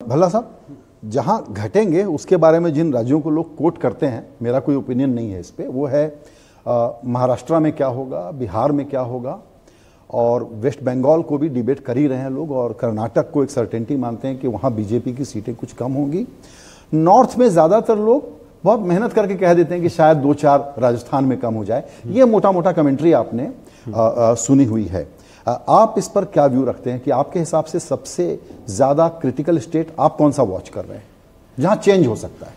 भल्ला साहब, जहां घटेंगे उसके बारे में जिन राज्यों को लोग कोट करते हैं, मेरा कोई ओपिनियन नहीं है इस पे, वो है महाराष्ट्र में क्या होगा, बिहार में क्या होगा, और वेस्ट बंगाल को भी डिबेट कर ही रहे हैं लोग, और कर्नाटक को एक सर्टेनिटी मानते हैं कि वहां बीजेपी की सीटें कुछ कम होंगी। नॉर्थ में ज्यादातर लोग बहुत मेहनत करके कह देते हैं कि शायद 2-4 राजस्थान में कम हो जाए। ये मोटा मोटा कमेंट्री आपने सुनी हुई है। आप इस पर क्या व्यू रखते हैं कि आपके हिसाब से सबसे ज्यादा क्रिटिकल स्टेट आप कौन सा वॉच कर रहे हैं जहां चेंज हो सकता है?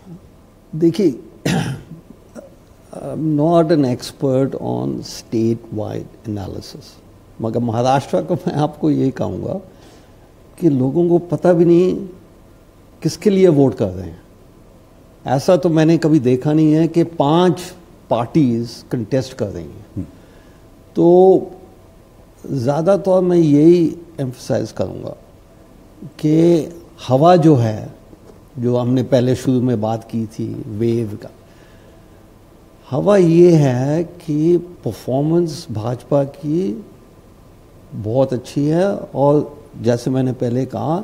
देखिए, I am not an expert on state wide analysis, मगर महाराष्ट्र को मैं आपको ये कहूँगा कि लोगों को पता भी नहीं किसके लिए वोट कर रहे हैं। ऐसा तो मैंने कभी देखा नहीं है कि 5 पार्टीज कंटेस्ट कर रही हैं। तो ज़्यादातर मैं यही एम्फसाइज करूँगा कि हवा जो है, जो हमने पहले शुरू में बात की थी वेव का, हवा ये है कि परफॉर्मेंस भाजपा की बहुत अच्छी है। और जैसे मैंने पहले कहा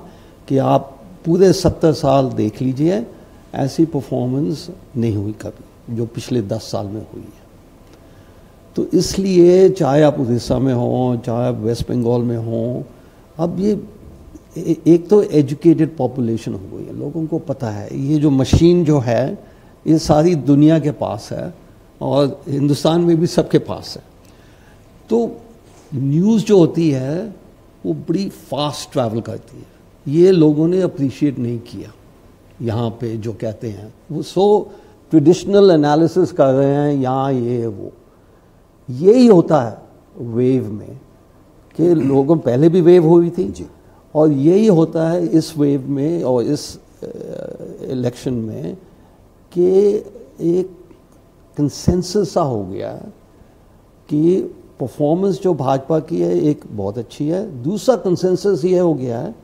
कि आप पूरे 70 साल देख लीजिए, ऐसी परफॉर्मेंस नहीं हुई कभी जो पिछले 10 साल में हुई है। तो इसलिए चाहे आप उड़ीसा में हो, चाहे आप वेस्ट बंगाल में हो, अब ये एक तो एजुकेटेड पॉपुलेशन हो गई है, लोगों को पता है ये जो मशीन जो है ये सारी दुनिया के पास है और हिंदुस्तान में भी सबके पास है। तो न्यूज़ जो होती है वो बड़ी फास्ट ट्रैवल करती है। ये लोगों ने अप्रिशिएट नहीं किया यहाँ पे, जो कहते हैं वो सो ट्रेडिशनल एनालिसिस कर रहे हैं यहाँ ये वो। यही होता है वेव में कि लोगों पहले भी वेव हुई थी जी, और यही होता है इस वेव में और इस इलेक्शन में कि एक कंसेंसस सा हो गया कि परफॉर्मेंस जो भाजपा की है एक बहुत अच्छी है। दूसरा कंसेंसस ये हो गया है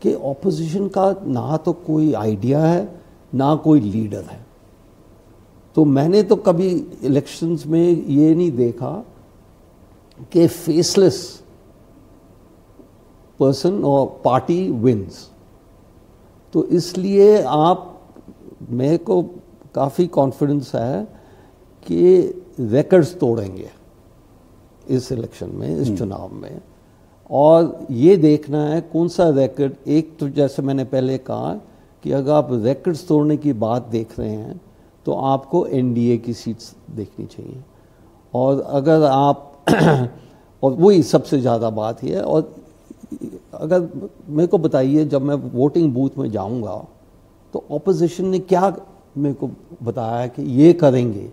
कि ऑपोजिशन का ना तो कोई आइडिया है ना कोई लीडर है। तो मैंने तो कभी इलेक्शंस में ये नहीं देखा कि फेसलेस पर्सन और पार्टी विन्स। तो इसलिए मेरे को काफ़ी कॉन्फिडेंस है कि रिकॉर्ड्स तोड़ेंगे इस इलेक्शन में, इस चुनाव में। और ये देखना है कौन सा रिकॉर्ड। एक तो जैसे मैंने पहले कहा कि अगर आप रिकॉर्ड्स तोड़ने की बात देख रहे हैं तो आपको एनडीए की सीट्स देखनी चाहिए। और अगर आप और वही सबसे ज़्यादा बात ही है। और अगर मेरे को बताइए, जब मैं वोटिंग बूथ में जाऊंगा तो ऑपोजिशन ने क्या मेरे को बताया कि ये करेंगे,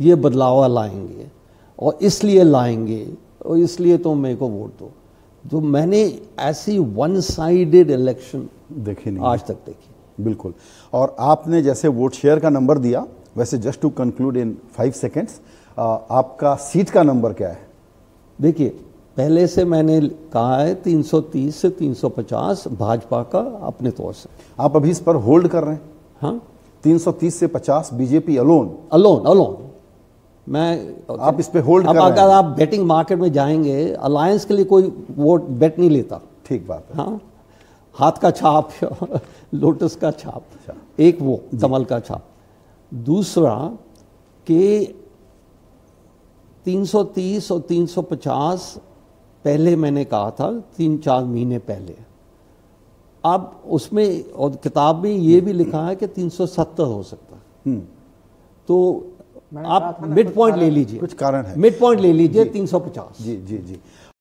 ये बदलाव लाएंगे और इसलिए लाएंगे और इसलिए तो मेरे को वोट दो। तो मैंने ऐसी वन साइडेड इलेक्शन देखी नहीं आज तक देखी। बिल्कुल। और आपने जैसे वोट शेयर का नंबर दिया, वैसे just to conclude in 5 seconds, आपका सीट का नंबर क्या है? देखिए, पहले से मैंने कहा है 330 से 350 भाजपा का अपने तौर से। आप अभी इस पर होल्ड कर रहे हैं? हाँ, 330 से 50 बीजेपी अलोन मैं आप इस पे होल्ड कर रहे हैं? अगर आप बेटिंग मार्केट में जाएंगे, अलायंस के लिए कोई वोट बेट नहीं लेता। ठीक बात है। हाँ, हाथ का छाप लोटस का छाप, एक वो कमल का छाप। दूसरा कि 330 और 350 पहले मैंने कहा था 3-4 महीने पहले। अब उसमें और किताब में ये भी लिखा है कि 370 हो सकता है। तो आप मिड पॉइंट ले लीजिए, कुछ कारण है, मिड पॉइंट ले लीजिए 350। जी जी जी।